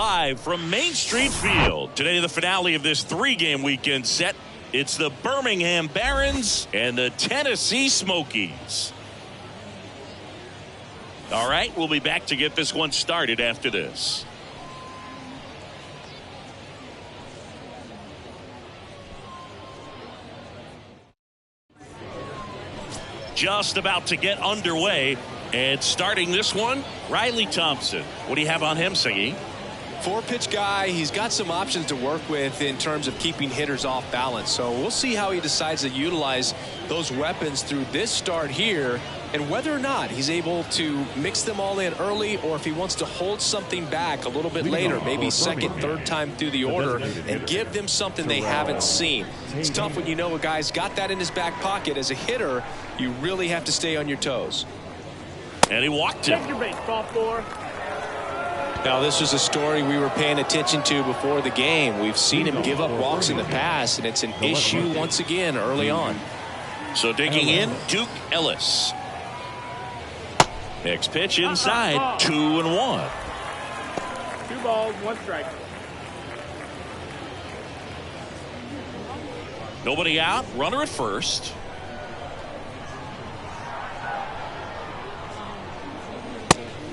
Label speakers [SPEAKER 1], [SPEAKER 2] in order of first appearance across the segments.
[SPEAKER 1] live from Main Street Field. Today, the finale of this three-game weekend set. It's the Birmingham Barons and the Tennessee Smokies. All right, we'll be back to get this one started after this. Just about to get underway, and starting this one, Riley Thompson. What do you have on him, Siggy?
[SPEAKER 2] Four-pitch guy. He's got some options to work with in terms of keeping hitters off balance. So we'll see how he decides to utilize those weapons through this start here, and whether or not he's able to mix them all in early, or if he wants to hold something back a little bit later, maybe second, third time through the order, and give them something they haven't seen. It's tough when you know a guy's got that in his back pocket. As a hitter, you really have to stay on your toes.
[SPEAKER 1] And he walked him.
[SPEAKER 3] Take your base, ball four.
[SPEAKER 2] Now, this was a story we were paying attention to before the game. We've seen him give up walks in the past, and it's an issue once again early on.
[SPEAKER 1] So digging in, Duke Ellis. Next pitch inside, 2-1.
[SPEAKER 3] 2 balls, 1 strike.
[SPEAKER 1] Nobody out, runner at first.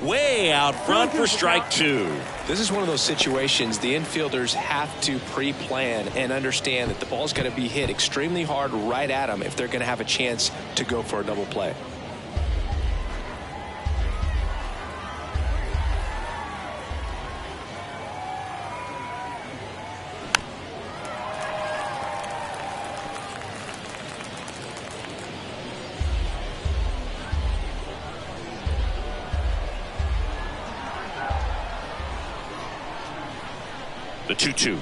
[SPEAKER 1] Way out front for strike 2.
[SPEAKER 2] This is one of those situations the infielders have to pre-plan and understand that the ball's got to be hit extremely hard right at them if they're going to have a chance to go for a double play.
[SPEAKER 1] The 2-2.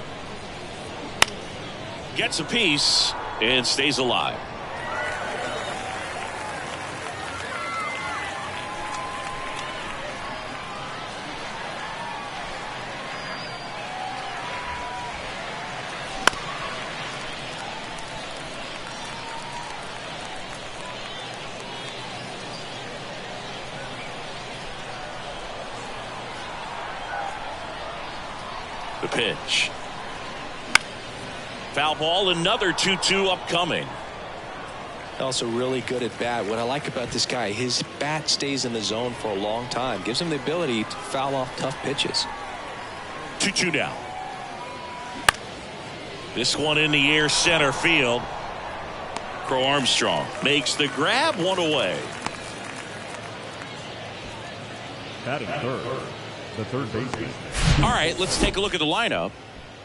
[SPEAKER 1] Gets a piece and stays alive. The pitch. Foul ball, another 2-2 upcoming.
[SPEAKER 2] Also really good at bat. What I like about this guy, his bat stays in the zone for a long time. Gives him the ability to foul off tough pitches.
[SPEAKER 1] 2-2 now. This one in the air, center field. Crow Armstrong makes the grab, one away.
[SPEAKER 4] Batting third, the third baseman.
[SPEAKER 1] All right, let's take a look at the lineup.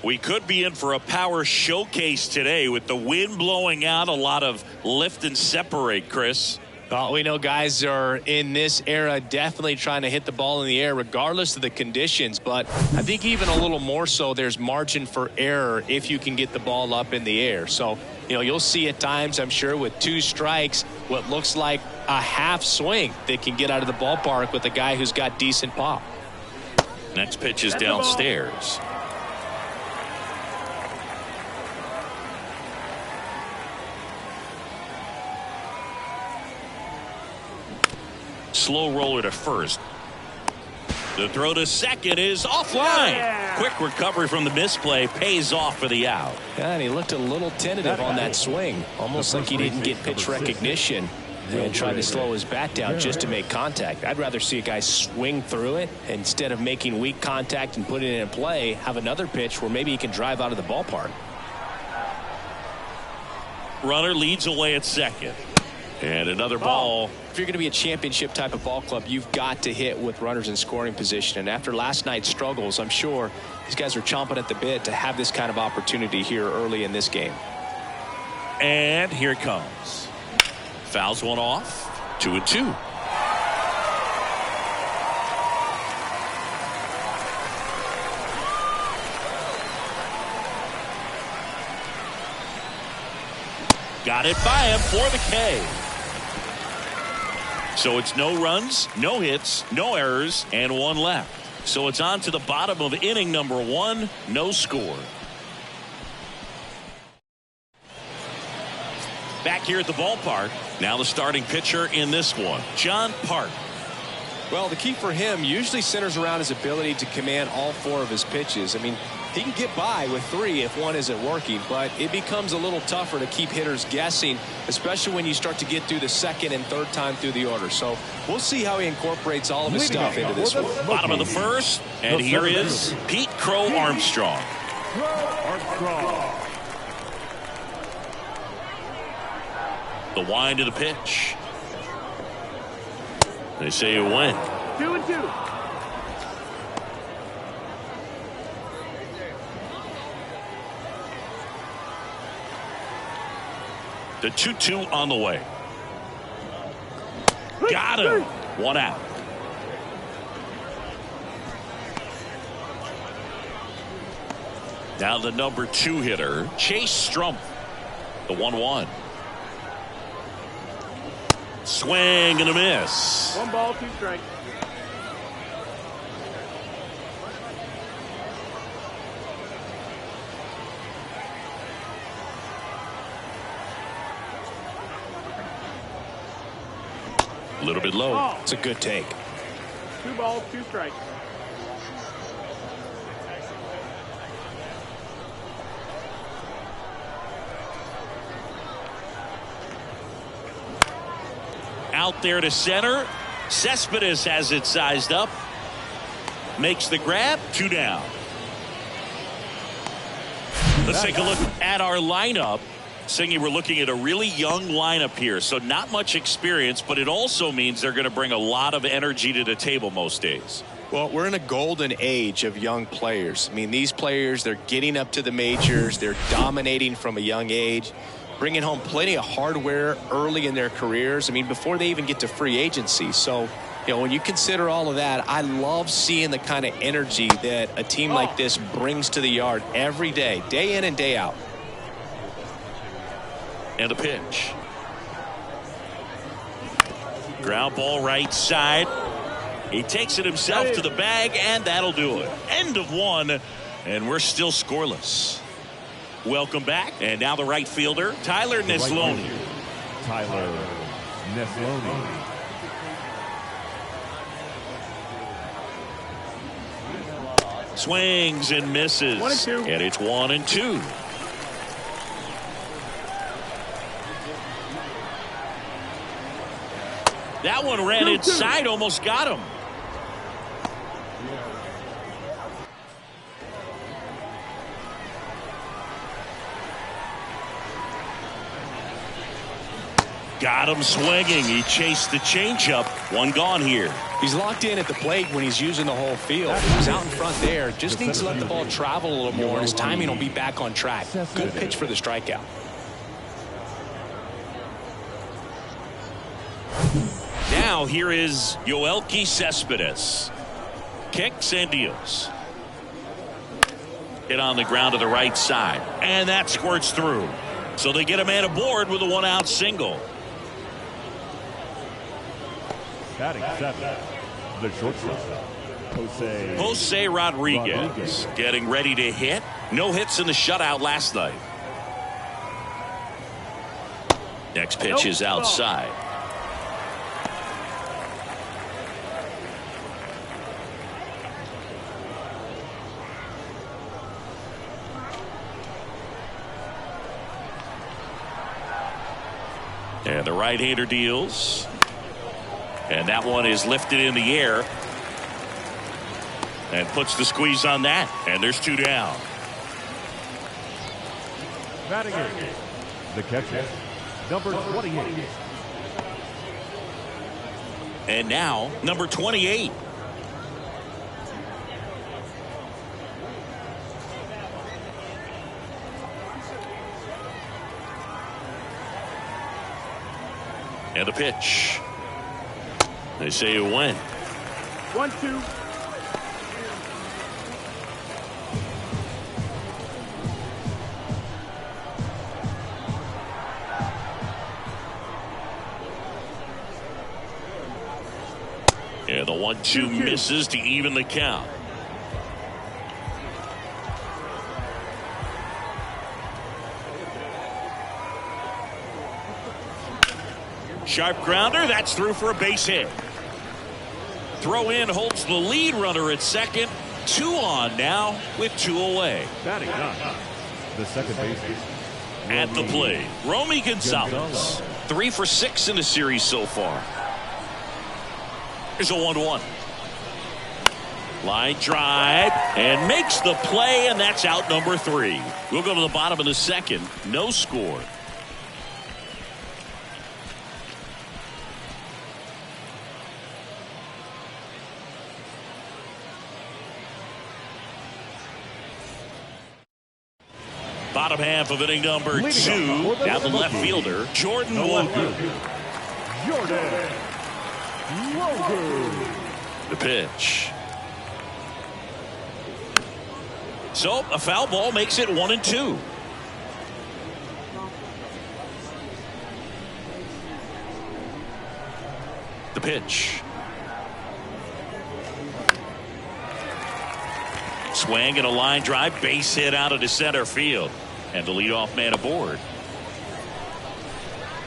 [SPEAKER 1] We could be in for a power showcase today with the wind blowing out, a lot of lift and separate, Chris.
[SPEAKER 2] Well, we know guys are in this era definitely trying to hit the ball in the air regardless of the conditions, but I think even a little more so there's margin for error if you can get the ball up in the air. So, you know, you'll see at times, I'm sure, with 2 strikes, what looks like a half swing that can get out of the ballpark with a guy who's got decent pop.
[SPEAKER 1] Next pitch is downstairs. Slow roller to first. The throw to second is offline.
[SPEAKER 3] Yeah.
[SPEAKER 1] Quick recovery from the misplay pays off for the out.
[SPEAKER 2] Yeah, and he looked a little tentative on that swing. Almost like he didn't get pitch recognition and tried to slow his bat down just to make contact. I'd rather see a guy swing through it instead of making weak contact and putting it in play, have another pitch where maybe he can drive out of the ballpark.
[SPEAKER 1] Runner leads away at second. And another ball.
[SPEAKER 2] If you're going to be a championship type of ball club, you've got to hit with runners in scoring position. And after last night's struggles, I'm sure these guys are chomping at the bit to have this kind of opportunity here early in this game.
[SPEAKER 1] And here it comes. Fouls one off. 2-2. Got it by him for the K. So it's no runs, no hits, no errors, and 1 left. So it's on to the bottom of inning number 1, no score. Back here at the ballpark, now the starting pitcher in this one, John Park.
[SPEAKER 2] Well, the key for him usually centers around his ability to command all 4 of his pitches. I mean, he can get by with 3 if 1 isn't working, but it becomes a little tougher to keep hitters guessing, especially when you start to get through the 2nd and 3rd time through the order. So we'll see how he incorporates all of his stuff into this one.
[SPEAKER 1] Bottom of the 1st, and here is Pete Crow Armstrong. The wind of the pitch. They say a win.
[SPEAKER 3] 2-2.
[SPEAKER 1] The 2-2 on the way. Got him. 1 out. Now the number 2 hitter, Chase Strumpf. The 1-1. Swing and a miss.
[SPEAKER 3] 1 ball, 2 strikes.
[SPEAKER 1] A little bit low.
[SPEAKER 2] It's a good take.
[SPEAKER 3] 2 balls, 2 strikes.
[SPEAKER 1] Out there to center. Cespedes has it sized up. Makes the grab. 2 down. Let's take a look at our lineup. Singy, we're looking at a really young lineup here, so not much experience, but it also means they're going to bring a lot of energy to the table most days.
[SPEAKER 2] Well, we're in a golden age of young players. I mean, these players, they're getting up to the majors. They're dominating from a young age, bringing home plenty of hardware early in their careers. I mean, before they even get to free agency. So, you know, when you consider all of that, I love seeing the kind of energy that a team like this brings to the yard every day in and day out.
[SPEAKER 1] And a pitch. Ground ball right side. He takes it himself to the bag, and that'll do it. End of 1, and we're still scoreless. Welcome back. And now the right fielder, Tyler Neslony.
[SPEAKER 4] Tyler Neslony.
[SPEAKER 1] Swings and misses.
[SPEAKER 3] 1-2.
[SPEAKER 1] And it's 1-2. That one ran inside, almost got him. Got him swinging. He chased the changeup. 1 gone here.
[SPEAKER 2] He's locked in at the plate when he's using the whole field. He's out in front there. Just needs to let the ball travel a little more, and his timing will be back on track. Good pitch for the strikeout.
[SPEAKER 1] Now here is Yoelqui Cespedes. Kicks and deals. Hit on the ground to the right side. And that squirts through. So they get a man aboard with a 1-out single.
[SPEAKER 4] Batting 7, the shortstop,
[SPEAKER 1] Jose Rodriguez getting ready to hit. No hits in the shutout last night. Next pitch is outside. And the right-hander deals. And that one is lifted in the air. And puts the squeeze on that. And there's 2 down.
[SPEAKER 4] batting in, the catcher, number 28.
[SPEAKER 1] And now, number 28. And a pitch. They say a win.
[SPEAKER 3] 1-2.
[SPEAKER 1] And the 1-2 misses to even the count. Sharp grounder, that's through for a base hit. Throw in holds the lead runner at second. 2 on now with 2 away.
[SPEAKER 4] Batting ninth, the second baseman.
[SPEAKER 1] At the plate, Romy Gonzalez. 3 for 6 in the series so far. Here's a 1-1. Line drive and makes the play, and that's out number 3. We'll go to the bottom of the second. No score. Bottom half of inning number 2. Down the left fielder, Jordan Wogan.
[SPEAKER 4] Jordan Wogan.
[SPEAKER 1] The pitch. So a foul ball makes it 1-2. The pitch. Swing and a line drive, base hit out into center field, and the leadoff man aboard.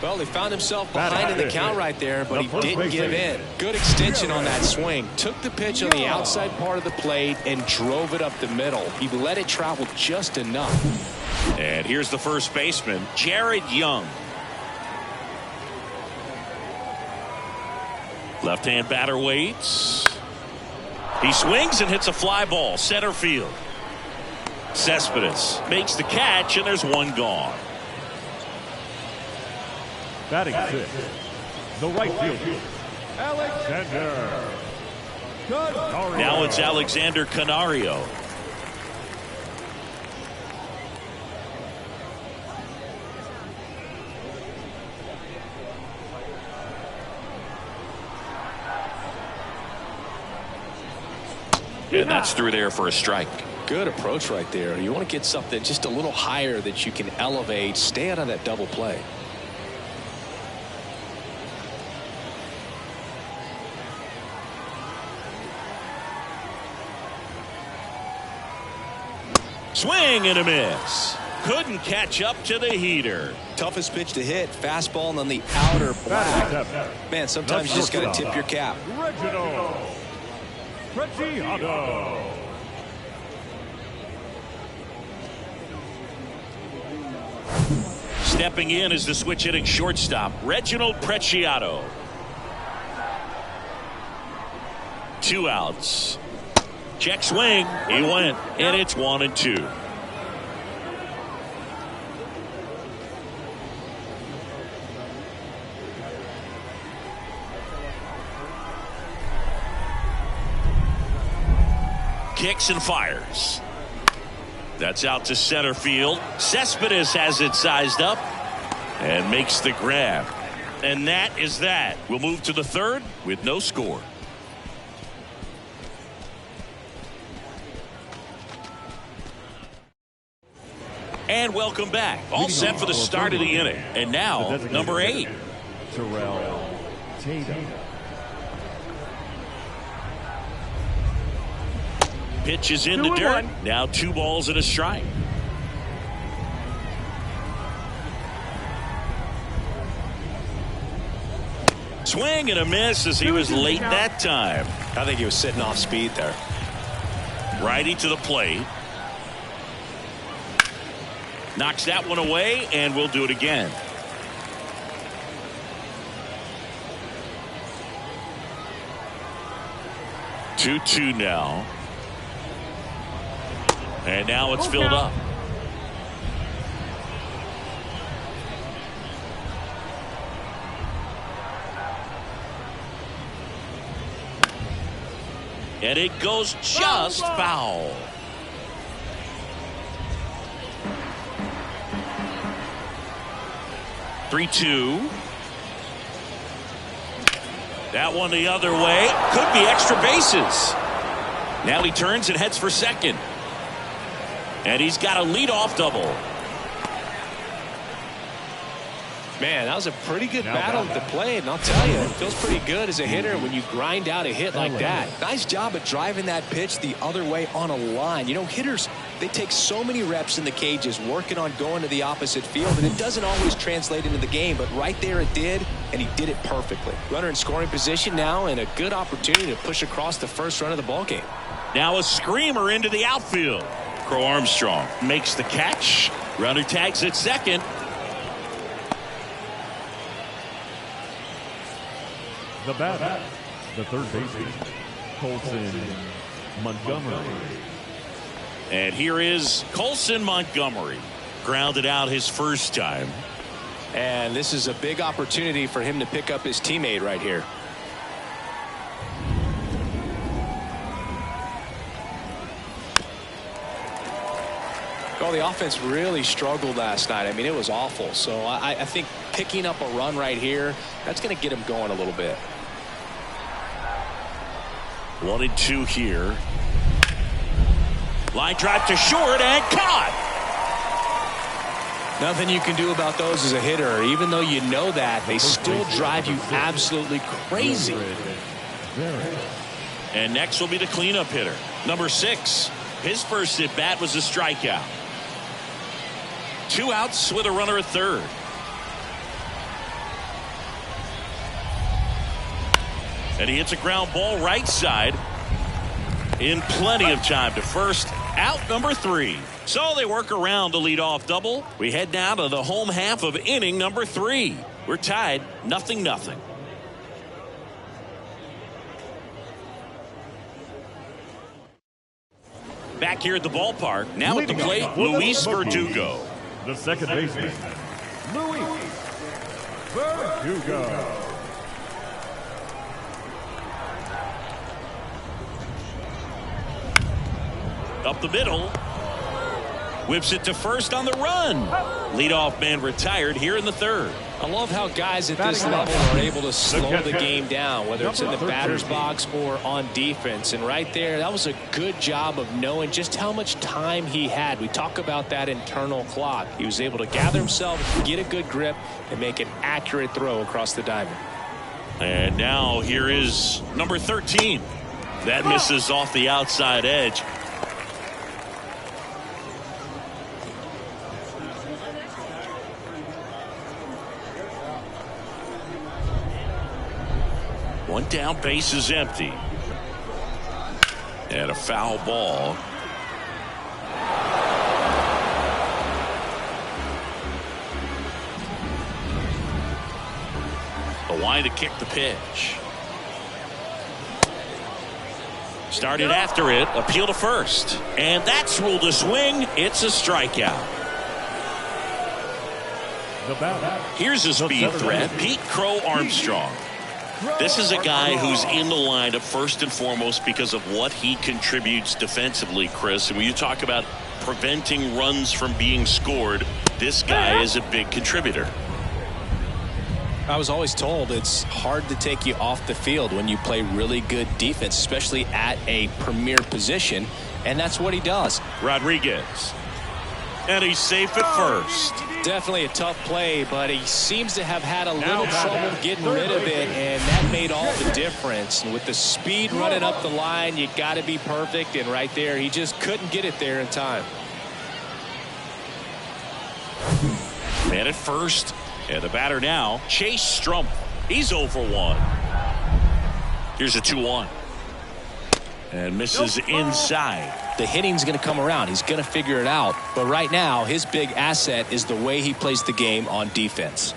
[SPEAKER 2] Well, he found himself behind in the count right there, but he didn't give in. Good extension on that swing. Took the pitch on the outside part of the plate and drove it up the middle. He let it travel just enough.
[SPEAKER 1] And here's the first baseman, Jared Young. Left-hand batter waits. He swings and hits a fly ball, center field. Cespedes makes the catch, and there's 1 gone.
[SPEAKER 4] Batting sixth, the right fielder, Alexander Canario.
[SPEAKER 1] Now it's Alexander Canario. And that's through there for a strike.
[SPEAKER 2] Good approach right there. You want to get something just a little higher that you can elevate. Stay out of that double play.
[SPEAKER 1] Swing and a miss. Couldn't catch up to the heater.
[SPEAKER 2] Toughest pitch to hit. Fastball and on the outer black. Man, sometimes you just got to tip your cap.
[SPEAKER 4] Reginald Preciado.
[SPEAKER 1] Stepping in is the switch hitting shortstop, Reginald Preciado. 2 outs. Check swing. He went, and it's 1-2. Kicks and fires. That's out to center field. Cespedes has it sized up and makes the grab. And that is that. We'll move to the third with no score. And welcome back. All set for the start of the inning. And now, number 8.
[SPEAKER 4] Terrell Tatum.
[SPEAKER 1] Pitch is in the dirt. Now 2 balls and a strike. Swing and a miss as he was late that time.
[SPEAKER 2] I think he was sitting off speed there.
[SPEAKER 1] Righty to the plate. Knocks that one away, and we'll do it again. Two now. And now it's filled up. And it goes just foul. Three-two. That one the other way. Could be extra bases. Now he turns and heads for second. And he's got a leadoff double.
[SPEAKER 2] Man, that was a pretty good battle at the plate, and I'll tell you, it feels pretty good as a hitter when you grind out a hit like that. Nice job of driving that pitch the other way on a line. You know, hitters they take so many reps in the cages working on going to the opposite field, and it doesn't always translate into the game, but right there it did, and he did it perfectly. Runner in scoring position now, and a good opportunity to push across the first run of the ball game.
[SPEAKER 1] Now a screamer into the outfield. Crow Armstrong makes the catch. Runner tags at second.
[SPEAKER 4] The batter, the third baseman, Colson Montgomery.
[SPEAKER 1] And here is Colson Montgomery. Grounded out his first time.
[SPEAKER 2] And this is a big opportunity for him to pick up his teammate right here. Well, the offense really struggled last night. I mean, it was awful. So I think picking up a run right here, that's going to get him going a little bit.
[SPEAKER 1] 1-2 here. Line drive to short and caught.
[SPEAKER 2] Nothing you can do about those as a hitter. Even though you know that, they still drive you absolutely crazy.
[SPEAKER 1] And next will be the cleanup hitter, number 6. His first at bat was a strikeout. 2 outs with a runner at third. And he hits a ground ball right side in plenty of time to first. Out number 3. So they work around the leadoff double. We head now to the home half of inning number 3. We're tied 0-0. Back here at the ballpark. Now at the plate, Luis Verdugo.
[SPEAKER 4] The second baseman, Luis Verdugo.
[SPEAKER 1] Up the middle. Whips it to first on the run. Leadoff man retired here in the third.
[SPEAKER 2] I love how guys at this level are able to slow the game down, whether it's in the batter's box or on defense. And right there, that was a good job of knowing just how much time he had. We talk about that internal clock. He was able to gather himself, get a good grip, and make an accurate throw across the diamond.
[SPEAKER 1] And now here is number 13. That misses off the outside edge. One down, base is empty. And a foul ball. The line to kick the pitch. Started after it, appeal to first. And that's ruled a swing. It's a strikeout. Here's a speed threat, Pete Crow Armstrong. This is a guy who's in the lineup first and foremost because of what he contributes defensively, Chris. And when you talk about preventing runs from being scored, this guy is a big contributor.
[SPEAKER 2] I was always told it's hard to take you off the field when you play really good defense, especially at a premier position, and that's what he does.
[SPEAKER 1] Rodriguez. And he's safe at first.
[SPEAKER 2] Definitely a tough play, but he seems to have had a little trouble getting rid of it, and that made all the difference. And with the speed running up the line, you got to be perfect, and right there, he just couldn't get it there in time.
[SPEAKER 1] Man at first, and the batter now, Chase Strump. He's 0 for 1. Here's a 2-1. And misses inside.
[SPEAKER 2] The hitting's going to come around. He's going to figure it out. But right now, his big asset is the way he plays the game on defense.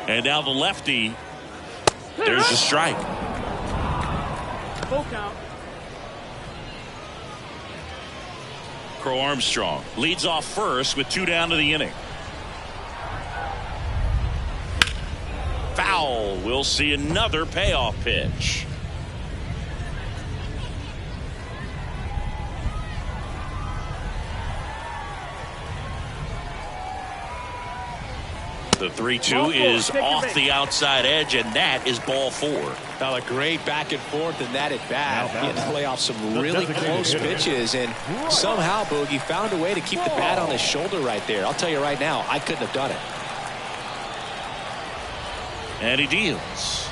[SPEAKER 1] And now the lefty. There's a strike.
[SPEAKER 3] Full count.
[SPEAKER 1] Crow Armstrong leads off first with 2 down to the inning. Foul. We'll see another payoff pitch. The 3-2 is off the outside edge, and that is ball 4.
[SPEAKER 2] Now a great back and forth in that at bat. He had to lay off some really close pitches, and somehow Boogie found a way to keep the bat on his shoulder right there. I'll tell you right now, I couldn't have done it.
[SPEAKER 1] And he deals.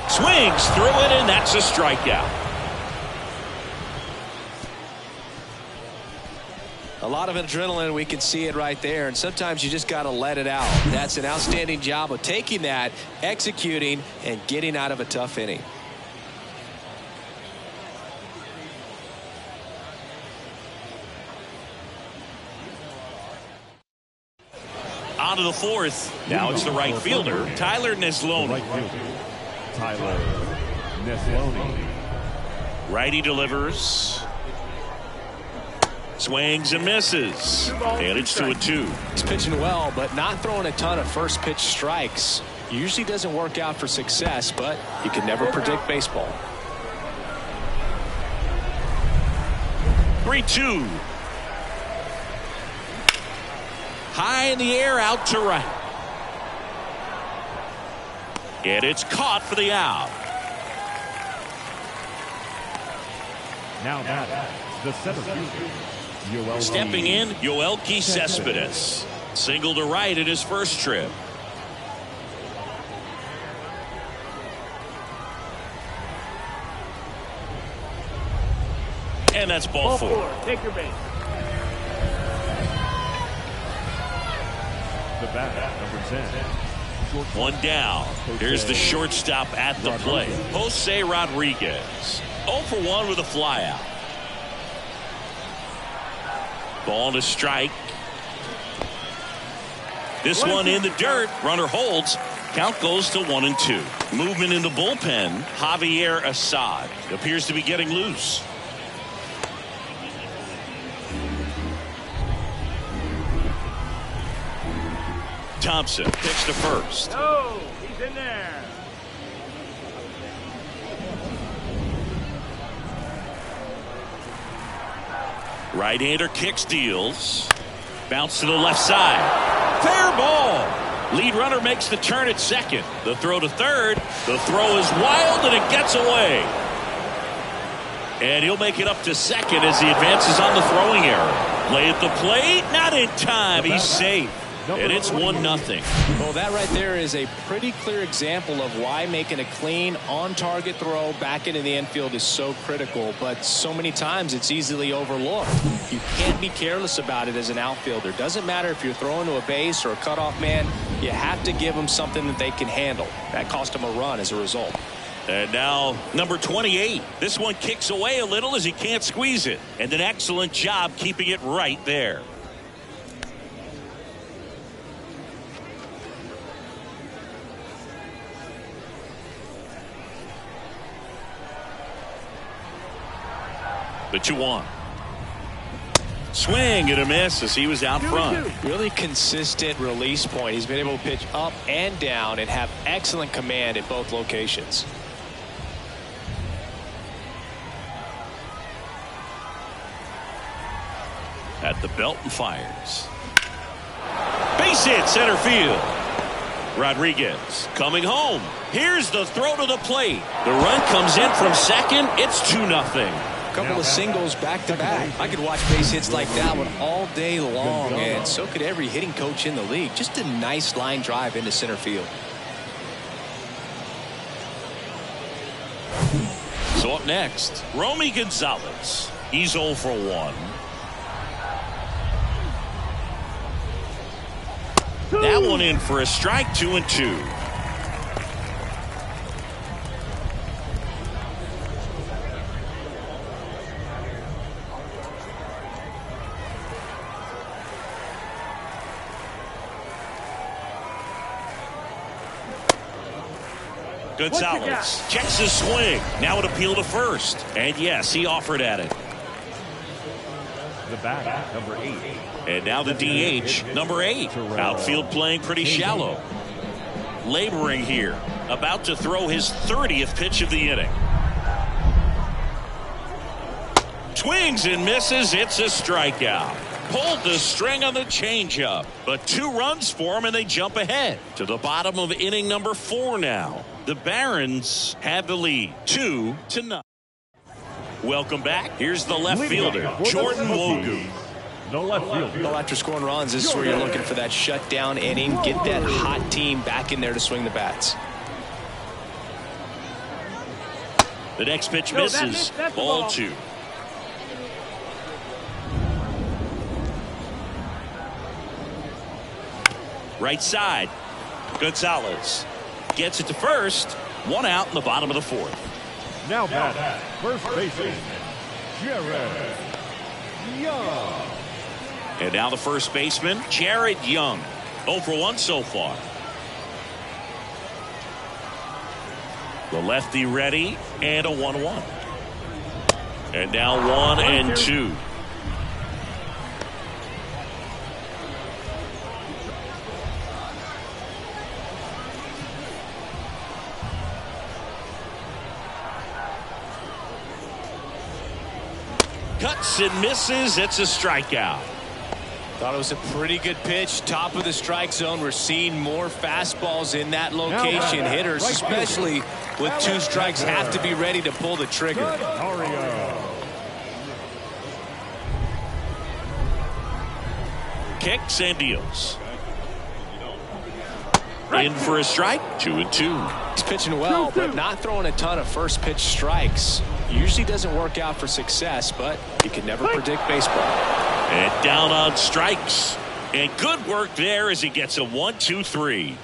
[SPEAKER 1] Swings through it, and that's a strikeout.
[SPEAKER 2] A lot of adrenaline, we can see it right there, and sometimes you just got to let it out. That's an outstanding job of taking that, executing, and getting out of a tough inning.
[SPEAKER 1] On to the fourth. Now it's the right fielder, Tyler Neslony.
[SPEAKER 4] Right fielder, Tyler Neslony.
[SPEAKER 1] Righty delivers. Swings and misses. And it's 2-2.
[SPEAKER 2] He's pitching well, but not throwing a ton of first pitch strikes. Usually doesn't work out for success, but you can never predict baseball.
[SPEAKER 1] 3-2. High in the air, out to right. And it's caught for the out.
[SPEAKER 4] Now that the center fielder, Yoelqui.
[SPEAKER 1] Stepping in, Yoelqui Cespedes. Single to right in his first trip. And that's ball four.
[SPEAKER 3] Take your base.
[SPEAKER 4] The bat, number 10.
[SPEAKER 1] One down. Here's the shortstop at the plate, Jose Rodriguez. 0 for 1 with a flyout. Ball to strike. This one in the dirt. Runner holds. Count goes to 1-2. Movement in the bullpen. Javier Assad appears to be getting loose. Thompson pitch to first.
[SPEAKER 3] No, he's in there.
[SPEAKER 1] Right-hander kicks, deals. Bounce to the left side. Fair ball. Lead runner makes the turn at second. The throw to third. The throw is wild, and it gets away. And he'll make it up to second as he advances on the throwing error. Play at the plate. Not in time. He's safe. And it's 1-0.
[SPEAKER 2] Well, that right there is a pretty clear example of why making a clean, on-target throw back into the infield is so critical. But so many times it's easily overlooked. You can't be careless about it as an outfielder. Doesn't matter if you're throwing to a base or a cutoff man. You have to give them something that they can handle. That cost them a run as a result.
[SPEAKER 1] And now number 28. This one kicks away a little as he can't squeeze it. And an excellent job keeping it right there. The 2-1. Swing and a miss as he was out front.
[SPEAKER 2] Really consistent release point. He's been able to pitch up and down and have excellent command at both locations.
[SPEAKER 1] At the belt and fires. Base hit center field. Rodriguez coming home. Here's the throw to the plate. The run comes in from second. It's 2-0.
[SPEAKER 2] Couple of singles back to back. I could watch base hits like that one all day long, and so could every hitting coach in the league. Just a nice line drive into center field.
[SPEAKER 1] So up next, Romy Gonzalez. He's 0 for 1. That one in for a strike. 2-2. Gonzalez checks his swing. Now an appeal to first. And yes, he offered at it.
[SPEAKER 4] The bat, number 8.
[SPEAKER 1] And now the DH, number 8. Outfield playing pretty shallow. Laboring here. About to throw his 30th pitch of the inning. Swings and misses. It's a strikeout. Pulled the string on the changeup. But 2 runs for him, and they jump ahead to the bottom of inning number 4 now. The Barons have the lead, 2-0. Welcome back. Here's the left fielder, Jordan Wogu.
[SPEAKER 4] No left field.
[SPEAKER 2] Well, after scoring runs, this is where you're looking for that shutdown inning. Get that hot team back in there to swing the bats.
[SPEAKER 1] The next pitch misses. Ball 2. Right side. Gonzalez gets it to first. 1 out in the bottom of the 4th.
[SPEAKER 4] Now batting, first baseman, Jared Young.
[SPEAKER 1] And now the first baseman, Jared Young. 0 for 1 so far. The lefty ready, and a 1-1. And now 1-2. Cuts and misses. It's a strikeout.
[SPEAKER 2] Thought it was a pretty good pitch. Top of the strike zone. We're seeing more fastballs in that location. Hitters, especially with 2 strikes, have to be ready to pull the trigger.
[SPEAKER 1] Kicks and deals. In for a strike. 2-2.
[SPEAKER 2] He's pitching well, but not throwing a ton of first pitch strikes. Usually doesn't work out for success, but you can never predict baseball.
[SPEAKER 1] And down on strikes. And good work there as he gets a 1-2-3.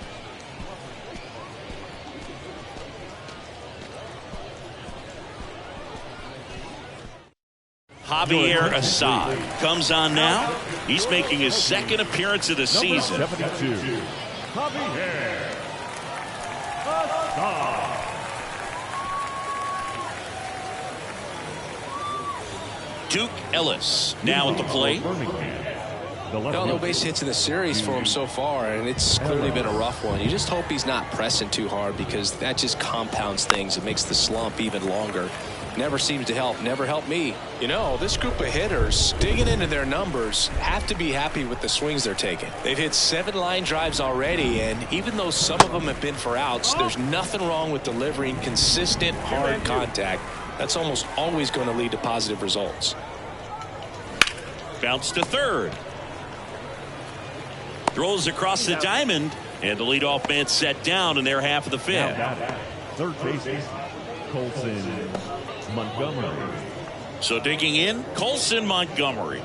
[SPEAKER 1] Javier Assad comes on now. He's making his 2nd appearance of the season.
[SPEAKER 4] 72. Javier Assad.
[SPEAKER 1] Duke Ellis now at the plate.
[SPEAKER 2] No base hits in the series for him so far, and it's clearly been a rough one. You just hope he's not pressing too hard, because that just compounds things. It makes the slump even longer. Never seems to help. Never helped me. You know, this group of hitters, digging into their numbers, have to be happy with the swings they're taking. They've hit 7 line drives already, and even though some of them have been for outs, there's nothing wrong with delivering consistent, hard contact. That's almost always going to lead to positive results.
[SPEAKER 1] Bounce to third. Throws across the diamond, and the leadoff man set down in their half of the 5th.
[SPEAKER 4] Third baseman, Colson Montgomery.
[SPEAKER 1] So digging in, Colson Montgomery.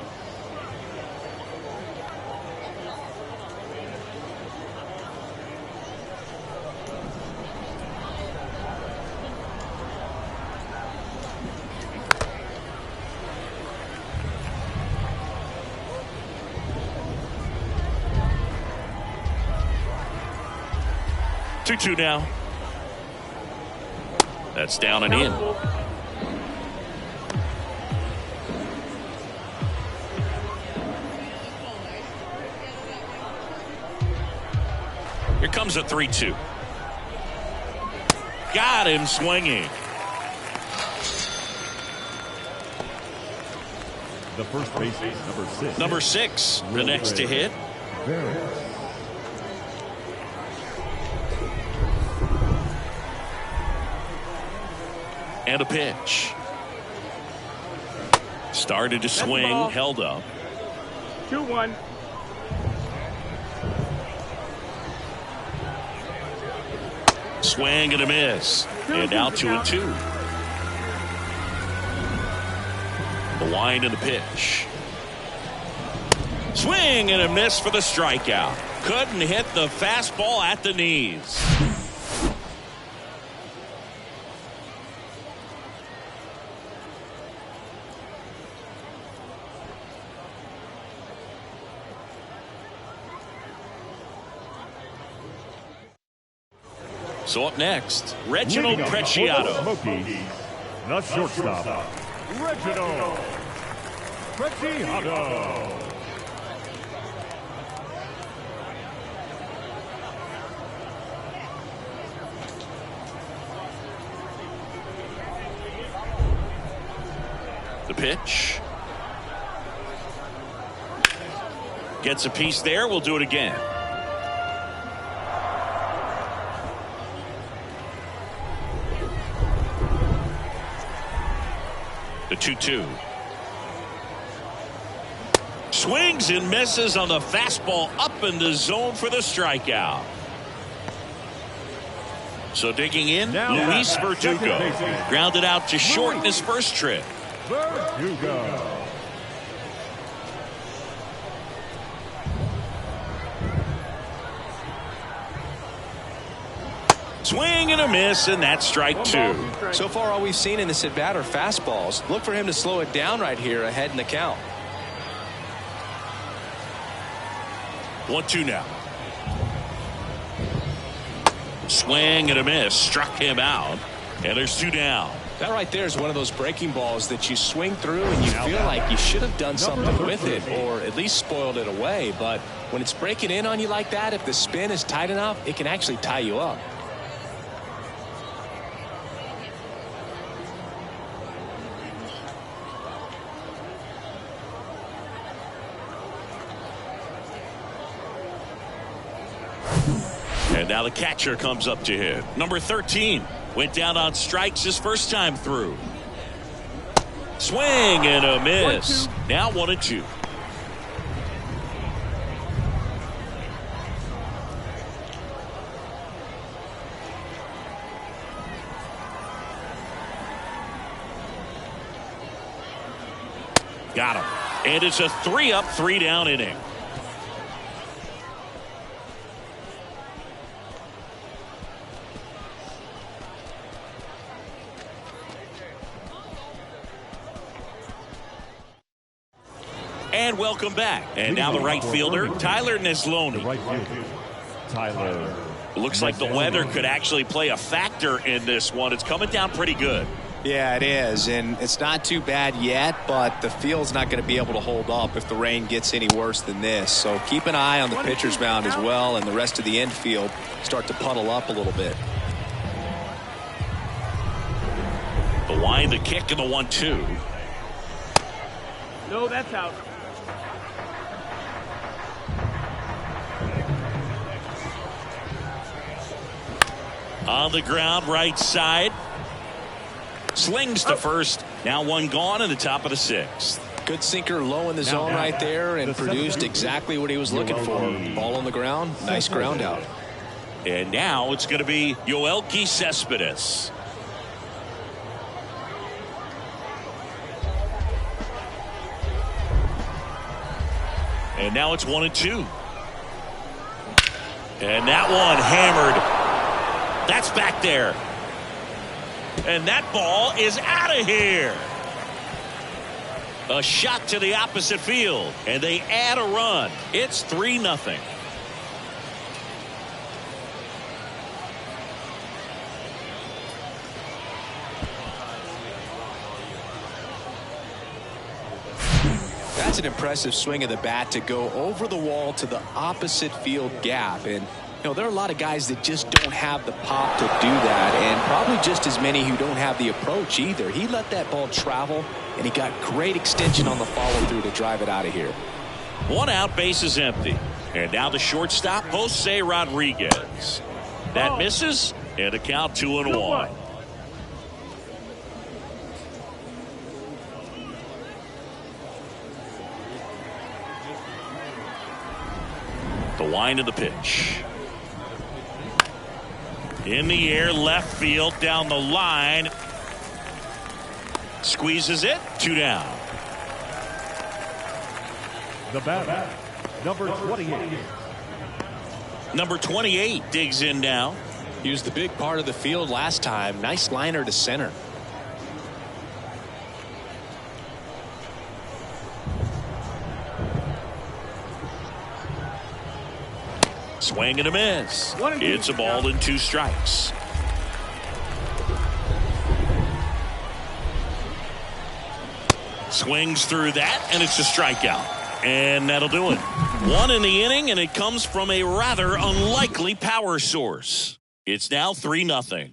[SPEAKER 1] Two now. That's down and in. Here comes a 3-2. Got him swinging.
[SPEAKER 4] The first baseman, number 6.
[SPEAKER 1] The next to hit. And a pitch. Started to swing, held up.
[SPEAKER 3] 2-1.
[SPEAKER 1] Swing and a miss. And now 2-2. The wind and the pitch. Swing and a miss for the strikeout. Couldn't hit the fastball at the knees. So up next, Reginald Preciado.
[SPEAKER 4] Smokies, the shortstop, Reginald Preciado.
[SPEAKER 1] The pitch. Gets a piece there. We'll do it again. The 2-2. Swings and misses on the fastball up in the zone for the strikeout. So digging in, Luis Verdugo. Grounded out to short in his first trip.
[SPEAKER 4] Verdugo.
[SPEAKER 1] Swing and a miss, and that's strike two.
[SPEAKER 2] So far, all we've seen in this at-bat are fastballs. Look for him to slow it down right here ahead in the count.
[SPEAKER 1] 1-2 now. Swing and a miss. Struck him out. And there's 2 down.
[SPEAKER 2] That right there is one of those breaking balls that you swing through and you feel like you should have done something with it or at least spoiled it away. But when it's breaking in on you like that, if the spin is tight enough, it can actually tie you up.
[SPEAKER 1] And now the catcher comes up to hit. Number 13 went down on strikes his first time through. Swing and a miss. Now 1-2. Got him. And it's a 3-up, 3-down inning. And welcome back. And now the right fielder, Tyler Neslony.
[SPEAKER 4] Right fielder, Tyler.
[SPEAKER 1] Looks like the weather could actually play a factor in this one. It's coming down pretty good.
[SPEAKER 2] Yeah, it is, and it's not too bad yet, but the field's not going to be able to hold up if the rain gets any worse than this. So keep an eye on the pitcher's mound as well, and the rest of the infield start to puddle up a little bit.
[SPEAKER 1] The wind, the kick, and the 1-2.
[SPEAKER 3] No, that's out.
[SPEAKER 1] On the ground, right side. Slings to first. Now 1 gone in the top of the 6th.
[SPEAKER 2] Good sinker low in the zone right there and produced exactly what he was looking for. Ball on the ground. Nice ground out.
[SPEAKER 1] And now it's going to be Yoelqui Cespedes. And now it's 1-2. And that one hammered. That's back there. And that ball is out of here. A shot to the opposite field. And they add a run. It's 3-0.
[SPEAKER 2] That's an impressive swing of the bat to go over the wall to the opposite field gap. And you know, there are a lot of guys that just don't have the pop to do that, and probably just as many who don't have the approach either. He let that ball travel, and he got great extension on the follow-through to drive it out of here.
[SPEAKER 1] 1 out, base is empty. And now the shortstop, Jose Rodriguez. That misses, and a count 2-1. The wind of the pitch. In the air, left field, down the line. Squeezes it, 2 down.
[SPEAKER 4] The batter, number 28.
[SPEAKER 1] Number 28 digs in now.
[SPEAKER 2] Used the big part of the field last time. Nice liner to center.
[SPEAKER 1] Swing and a miss. It's a ball and 2 strikes. Swings through that, and it's a strikeout. And that'll do it. 1 in the inning, and it comes from a rather unlikely power source. It's now 3-0.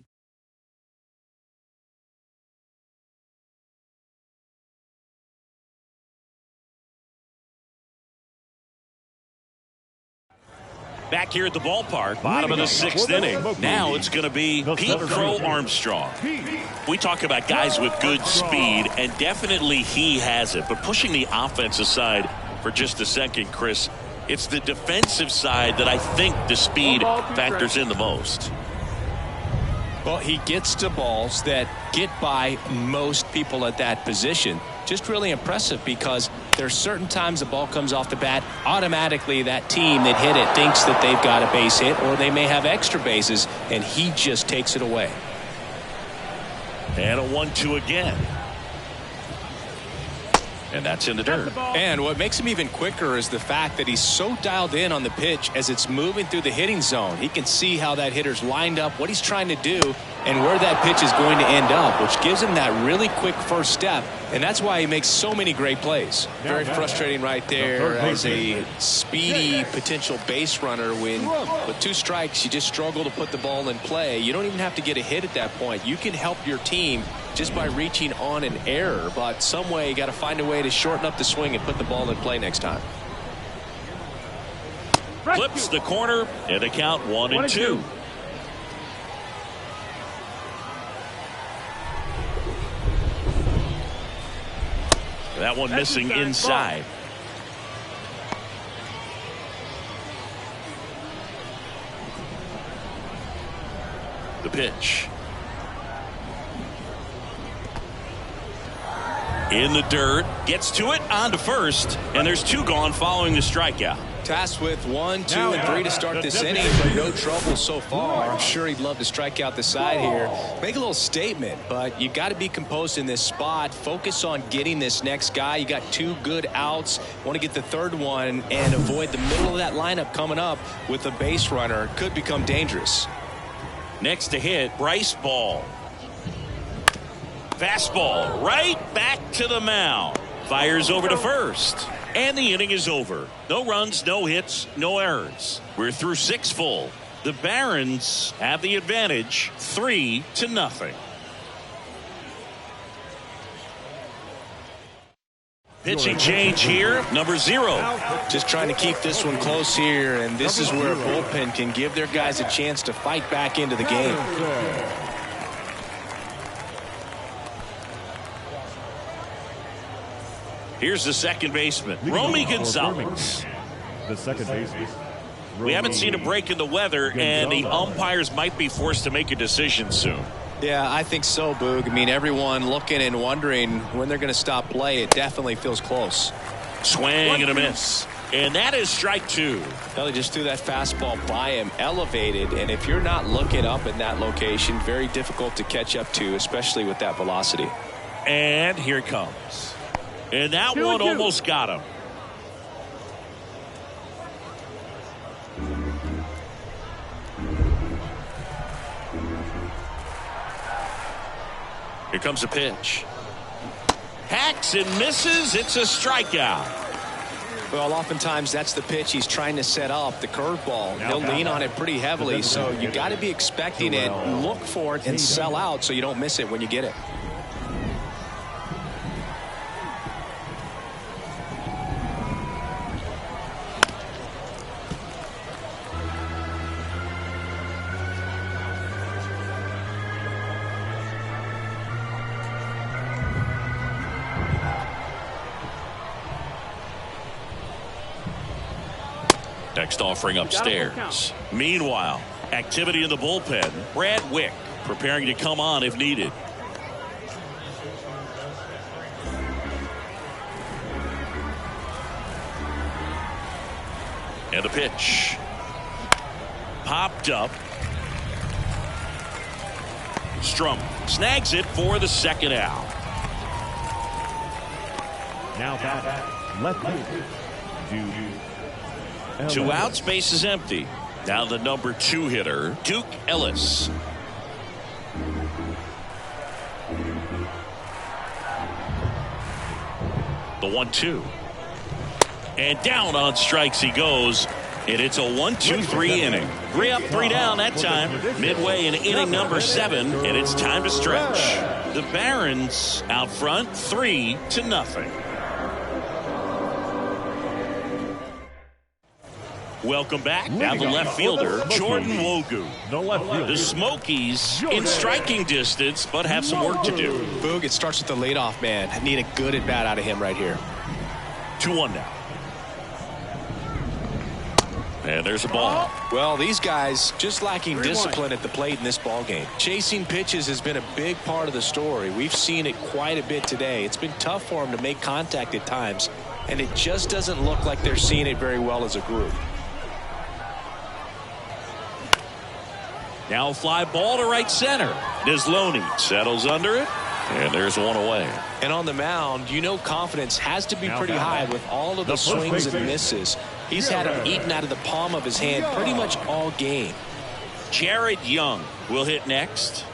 [SPEAKER 1] Back here at the ballpark, bottom of the 6th inning. Now it's going to be Pete Crow Armstrong. We talk about guys with good speed, and definitely he has it. But pushing the offense aside for just a second, Chris. It's the defensive side that I think the speed factors in the most.
[SPEAKER 2] Well, he gets to balls that get by most people at that position. Just really impressive because there's certain times the ball comes off the bat, automatically that team that hit it thinks that they've got a base hit or they may have extra bases, and he just takes it away.
[SPEAKER 1] And a 1-2 again. And that's in the dirt.
[SPEAKER 2] And what makes him even quicker is the fact that he's so dialed in on the pitch as it's moving through the hitting zone. He can see how that hitter's lined up, what he's trying to do, and where that pitch is going to end up, which gives him that really quick first step. And that's why he makes so many great plays. Very frustrating right there as a speedy potential base runner when with 2 strikes you just struggle to put the ball in play. You don't even have to get a hit at that point. You can help your team just by reaching on an error, but some way you got to find a way to shorten up the swing and put the ball in play next time.
[SPEAKER 1] Flips the corner and a count 1-2. That one missing inside. The pitch. In the dirt, gets to it, on to first, and there's 2 gone following the strikeout.
[SPEAKER 2] Tasked with 1, 2, and 3 to start this inning, but no trouble so far. I'm sure he'd love to strike out the side here. Make a little statement, but you got to be composed in this spot. Focus on getting this next guy. You got 2 good outs. Want to get the 3rd one and avoid the middle of that lineup coming up with a base runner. Could become dangerous.
[SPEAKER 1] Next to hit, Bryce Ball. Fastball right back to the mound. Fires over to first. And the inning is over. No runs, no hits, no errors. We're through 6 full. The Barons have the advantage 3-0. Pitching change here, number 0.
[SPEAKER 2] Just trying to keep this one close here, and this is where a bullpen can give their guys a chance to fight back into the game.
[SPEAKER 1] Here's the second baseman, Romy Gonzalez.
[SPEAKER 4] The second baseman.
[SPEAKER 1] We haven't seen a break in the weather, and the umpires might be forced to make a decision soon.
[SPEAKER 2] Yeah, I think so, Boog. I mean, everyone looking and wondering when they're going to stop play. It definitely feels close.
[SPEAKER 1] Swing and a miss. And that is strike 2.
[SPEAKER 2] Well, they just threw that fastball by him, elevated, and if you're not looking up in that location, very difficult to catch up to, especially with that velocity.
[SPEAKER 1] And here it comes. And that one almost got him. Here comes a pitch. Hacks and misses. It's a strikeout.
[SPEAKER 2] Well, oftentimes that's the pitch he's trying to set up, the curveball. He'll lean on it pretty heavily, so you got to be expecting it, look for it, and sell out so you don't miss it when you get it.
[SPEAKER 1] Next offering upstairs. Meanwhile, activity in the bullpen. Brad Wick preparing to come on if needed. And the pitch. Popped up. Strum snags it for the second out.
[SPEAKER 4] Now back left field.
[SPEAKER 1] 2 outs, base is empty. Now the number 2 hitter, Duke Ellis. The 1-2. And down on strikes he goes. And it's a 1-2-3 inning. 3 up, 3 down that time. Midway in inning number 7. And it's time to stretch. The Barons out front 3-0. Welcome back. Now the left fielder, Jordan Wogu. The Smokies in striking distance, but have some work to do.
[SPEAKER 2] Boog, it starts with the leadoff man. I need a good at-bat out of him right here.
[SPEAKER 1] 2-1 now. And there's a ball.
[SPEAKER 2] Well, these guys just lacking discipline at the plate in this ball game. Chasing pitches has been a big part of the story. We've seen it quite a bit today. It's been tough for them to make contact at times, and it just doesn't look like they're seeing it very well as a group.
[SPEAKER 1] Now a fly ball to right center. Desloney settles under it, and there's one away.
[SPEAKER 2] And on the mound, you know confidence has to be pretty high with all of the swings and misses. He's had them eaten out of the palm of his hand pretty much all game.
[SPEAKER 1] Jared Young will hit next.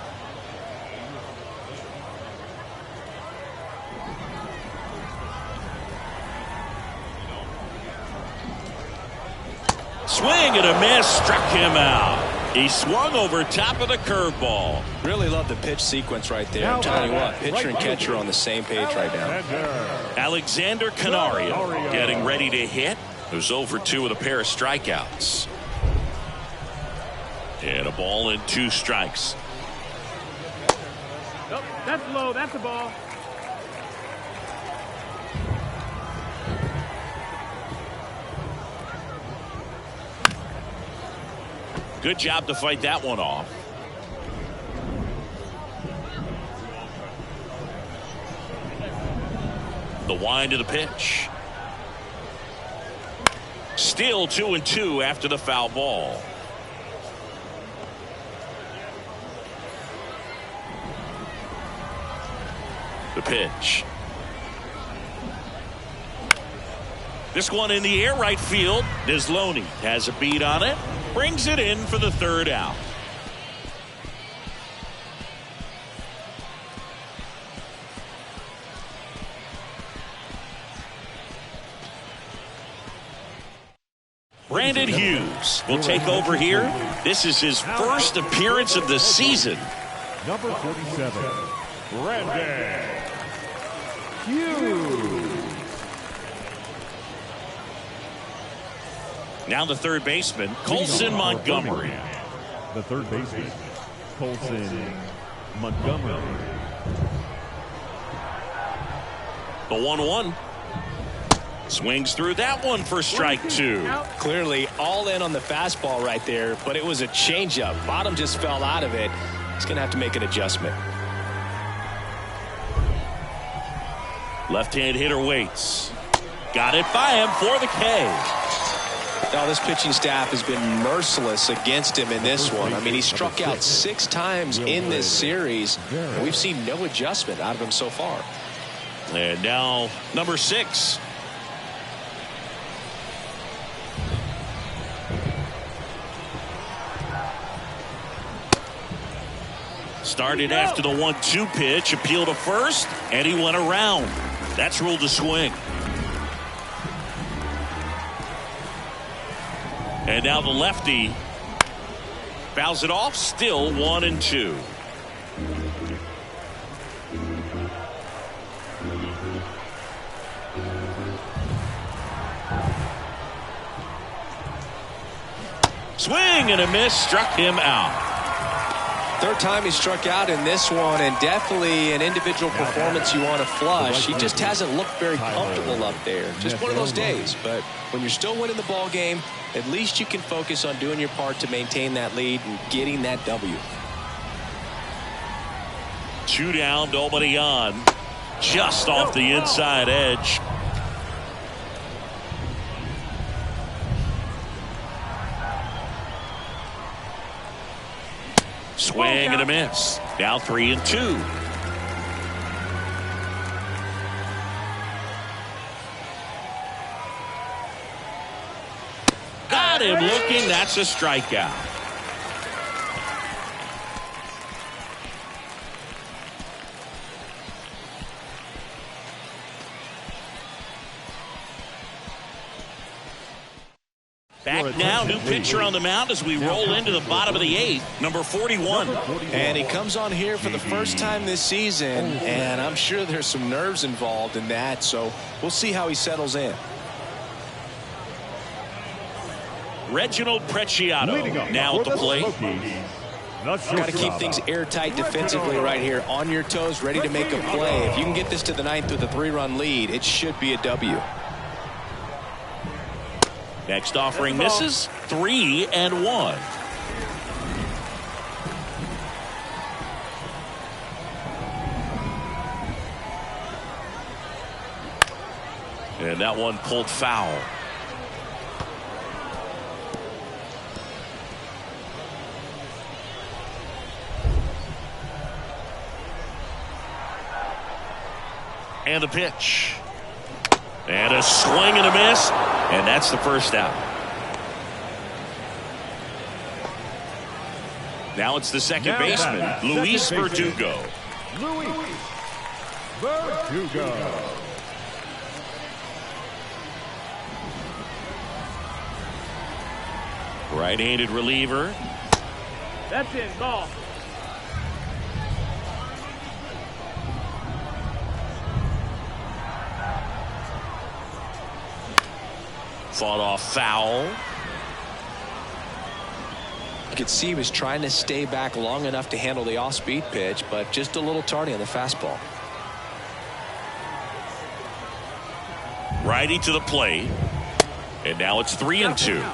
[SPEAKER 1] Swing and a miss, struck him out. He swung over top of the curveball.
[SPEAKER 2] Really love the pitch sequence right there. I'm telling you what, pitcher and catcher are on the same page right now.
[SPEAKER 1] Alexander Canario getting ready to hit. There's 0 for 2 with a pair of strikeouts. And a ball and 2 strikes.
[SPEAKER 3] Oh, that's low. That's a ball.
[SPEAKER 1] Good job to fight that one off. The wind of the pitch. Still 2-2 after the foul ball. The pitch. This one in the air right field. Desloney has a beat on it. Brings it in for the 3rd out. Brandon Hughes will take over here. This is his first appearance of the season.
[SPEAKER 4] Number 47, Brandon Hughes.
[SPEAKER 1] Now the third baseman, Colson Montgomery.
[SPEAKER 4] The third baseman, Colson Montgomery.
[SPEAKER 1] The 1-1. Swings through that one for strike 2.
[SPEAKER 2] Clearly all in on the fastball right there, but it was a changeup. Bottom just fell out of it. He's going to have to make an adjustment.
[SPEAKER 1] Left-hand hitter waits. Got it by him for the K.
[SPEAKER 2] Now this pitching staff has been merciless against him in this one. I mean, he struck out 6 times in this series, and we've seen no adjustment out of him so far.
[SPEAKER 1] And now number 6. Started after the 1-2 pitch, appeal to first, and he went around. That's ruled a swing. And now the lefty fouls it off, still 1-2. Swing and a miss, struck him out.
[SPEAKER 2] 3rd time he struck out in this one, and definitely an individual performance you want to flush. He just hasn't looked very comfortable up there. Just one of those days. But when you're still winning the ball game, at least you can focus on doing your part to maintain that lead and getting that W.
[SPEAKER 1] 2 down, nobody on. Just off the inside edge. Swing and a miss. Now 3-2. Got him looking. That's a strikeout. Back now, new pitcher on the mound as we roll into the bottom of the 8th, number 41.
[SPEAKER 2] And he comes on here for the first time this season, and I'm sure there's some nerves involved in that, so we'll see how he settles in.
[SPEAKER 1] Reginald Preciado now at the plate.
[SPEAKER 2] Got to keep things airtight defensively right here, on your toes, ready to make a play. If you can get this to the 9th with a 3-run lead, it should be a W.
[SPEAKER 1] Next offering misses. 3-1. And that one pulled foul. And the pitch. And a swing and a miss. And that's the first out. Now it's the second baseman, Luis Verdugo.
[SPEAKER 4] Luis Verdugo.
[SPEAKER 1] Right-handed reliever.
[SPEAKER 3] That's in. Ball.
[SPEAKER 1] Fought off foul.
[SPEAKER 2] You could see he was trying to stay back long enough to handle the off-speed pitch, but just a little tardy on the fastball.
[SPEAKER 1] Righty to the plate. And now it's 3-2.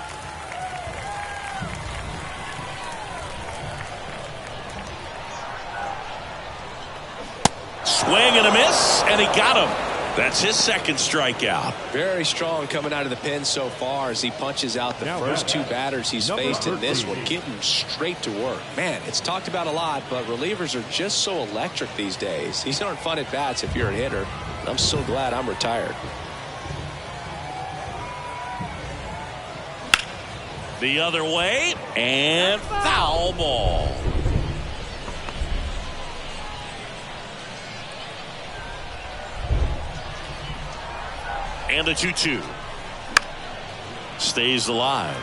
[SPEAKER 1] Swing and a miss, and he got him. That's his second strikeout.
[SPEAKER 2] Very strong coming out of the pen so far as he punches out the first two batters he's faced in this one, getting straight to work. Man, it's talked about a lot, but relievers are just so electric these days. These aren't fun at bats if you're a hitter. I'm so glad I'm retired.
[SPEAKER 1] The other way, and foul ball. And the 2-2 stays alive.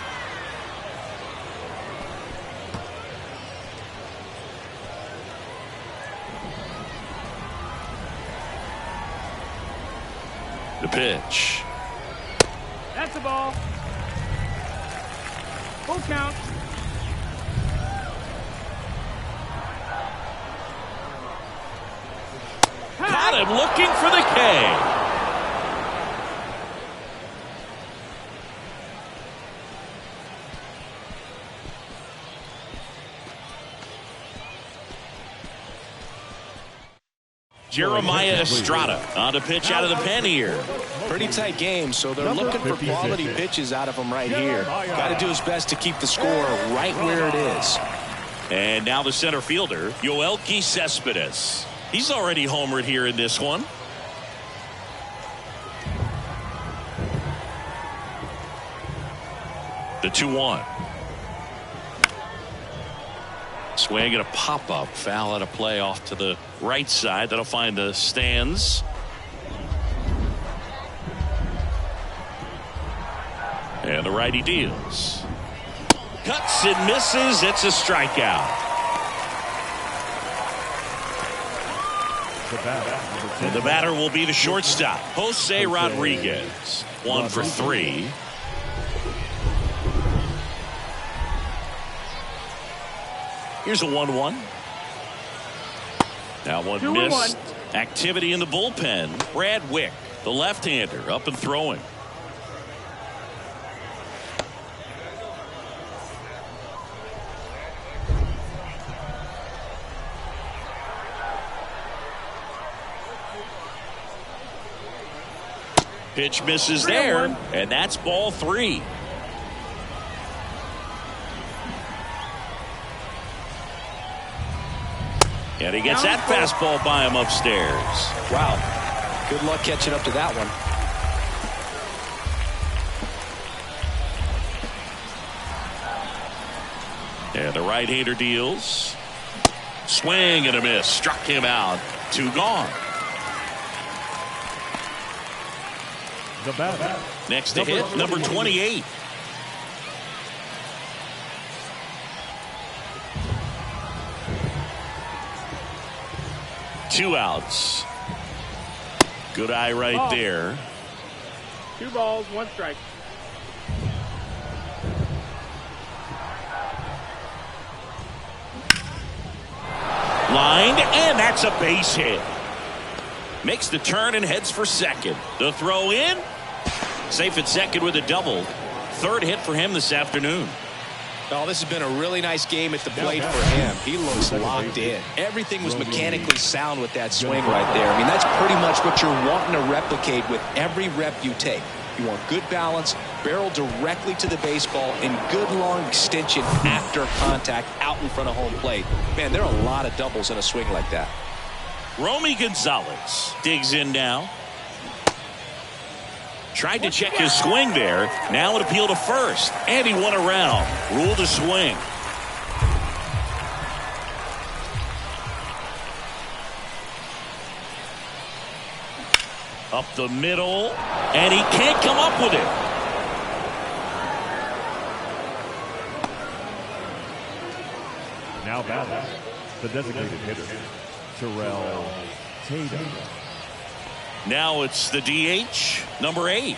[SPEAKER 1] The pitch.
[SPEAKER 3] That's the ball. Full count.
[SPEAKER 1] Got him looking for the K. Jeremiah Estrada on to pitch out of the pen here.
[SPEAKER 2] Pretty tight game, so they're looking for quality pitches out of him right here. Got to do his best to keep the score right where it is.
[SPEAKER 1] And now the center fielder, Yoelqui Cespedes. He's already homered here in this one. The 2-1. Swing and a pop-up. Foul out of play off to the right side. That'll find the stands. And the righty deals. Cuts and misses. It's a strikeout. And the batter will be the shortstop, Jose Rodriguez. 1 for 3. Here's a 1-1. Now one missed. Activity in the bullpen. Brad Wick, the left-hander, up and throwing. Pitch misses there, and that's ball 3. And he gets that fastball by him upstairs.
[SPEAKER 2] Wow. Good luck catching up to that one.
[SPEAKER 1] And the right-hander deals. Swing and a miss. Struck him out. 2 gone.
[SPEAKER 4] The batter.
[SPEAKER 1] Next to hit, number 28. Two outs. Good eye right there.
[SPEAKER 3] 2 balls, 1 strike.
[SPEAKER 1] Lined, and that's a base hit. Makes the turn and heads for second. The throw in. Safe at second with a double. Third hit for him this afternoon.
[SPEAKER 2] Oh, this has been a really nice game at the plate for him. He looks locked in. Everything was mechanically sound with that swing right there. I mean, that's pretty much what you're wanting to replicate with every rep you take. You want good balance, barrel directly to the baseball, and good long extension after contact out in front of home plate. Man, there are a lot of doubles in a swing like that.
[SPEAKER 1] Romy Gonzalez digs in now. Tried to check his swing there. Now an appeal to first. And he won around. Ruled a swing. Up the middle. And he can't come up with it.
[SPEAKER 4] Now batting, the designated hitter, Terrell Tatum.
[SPEAKER 1] Now it's the DH, number 8.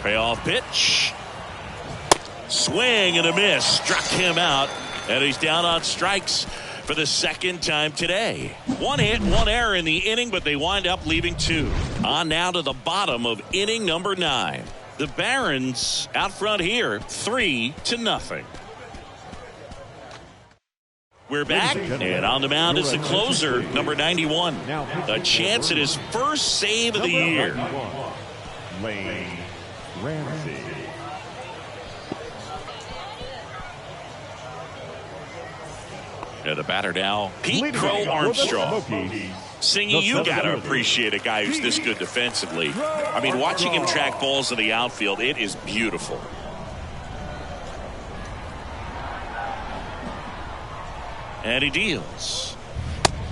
[SPEAKER 1] Payoff pitch. Swing and a miss. Struck him out. And he's down on strikes for the second time today. 1 hit, 1 error in the inning, but they wind up leaving 2. On now to the bottom of inning number 9. The Barons out front here, 3-0. We're back, and on the mound is the closer, number 91. A chance at his first save of the year.
[SPEAKER 4] Lane Ramsey.
[SPEAKER 1] And the batter now, Pete Crow Armstrong. Singy, you got to appreciate a guy who's this good defensively. I mean, watching him track balls in the outfield, it is beautiful. And he deals.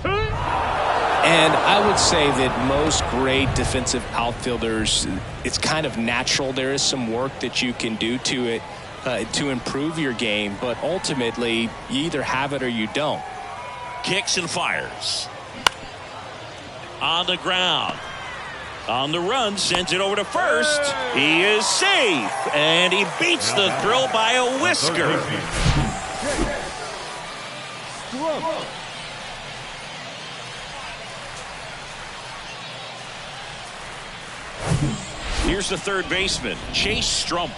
[SPEAKER 2] And I would say that most great defensive outfielders, it's kind of natural. There is some work that you can do to it to improve your game, but ultimately you either have it or you don't.
[SPEAKER 1] Kicks and fires. On the ground. On the run, sends it over to first. He is safe, and he beats the throw by a whisker. Here's the third baseman, Chase Strump.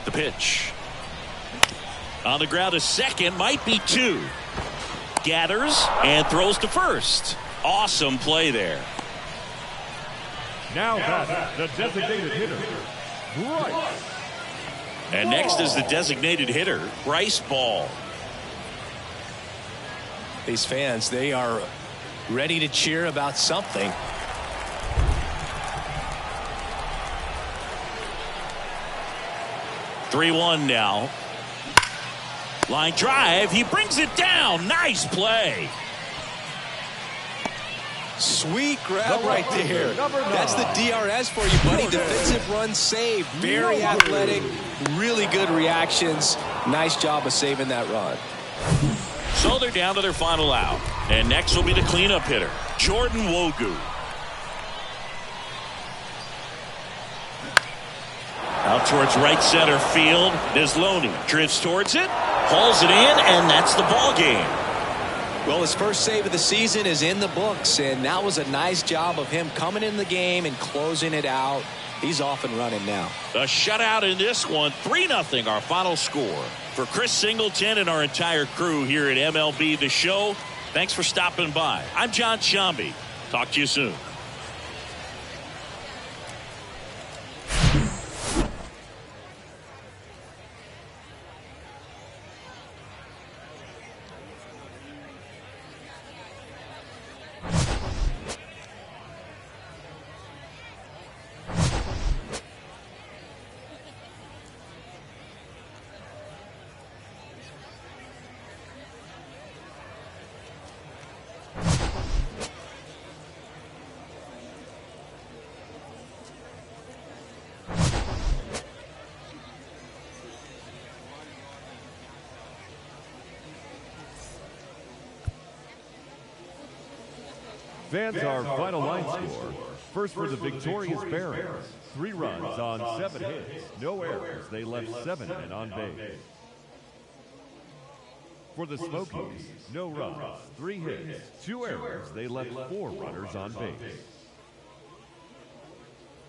[SPEAKER 1] The pitch. On the ground to second, might be 2. Gathers and throws to first. Awesome play there.
[SPEAKER 4] Now that's the designated hitter, Bryce.
[SPEAKER 1] And next is the designated hitter, Bryce Ball.
[SPEAKER 2] These fans, they are ready to cheer about something.
[SPEAKER 1] (3-1) now. Line drive. He brings it down. Nice play.
[SPEAKER 2] Sweet grab right there. That's the DRS for you, buddy. Defensive run save. Very athletic. Really good reactions. Nice job of saving that run.
[SPEAKER 1] So they're down to their final out. And next will be the cleanup hitter, Jordan Wogu. Out towards right center field. Nisloni drifts towards it, hauls it in, and that's the ball game.
[SPEAKER 2] Well, his first save of the season is in the books, and that was a nice job of him coming in the game and closing it out. He's off and running now.
[SPEAKER 1] A shutout in this one, 3-0 our final score. For Chris Singleton and our entire crew here at MLB The Show, thanks for stopping by. I'm John Sciambi. Talk to you soon.
[SPEAKER 4] Fans, our final line score. First for the victorious Barons. 3 runs on 7 hits. No errors. They left 7 men on base. For the Smokies, no runs, 3 hits, 2 errors. They left 4 runners on base.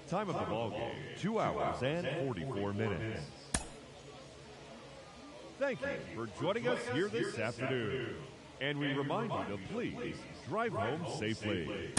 [SPEAKER 4] Time of the ball game, 2 hours and 44 minutes. Thank you for joining us here this afternoon. And we remind you to please drive home safely.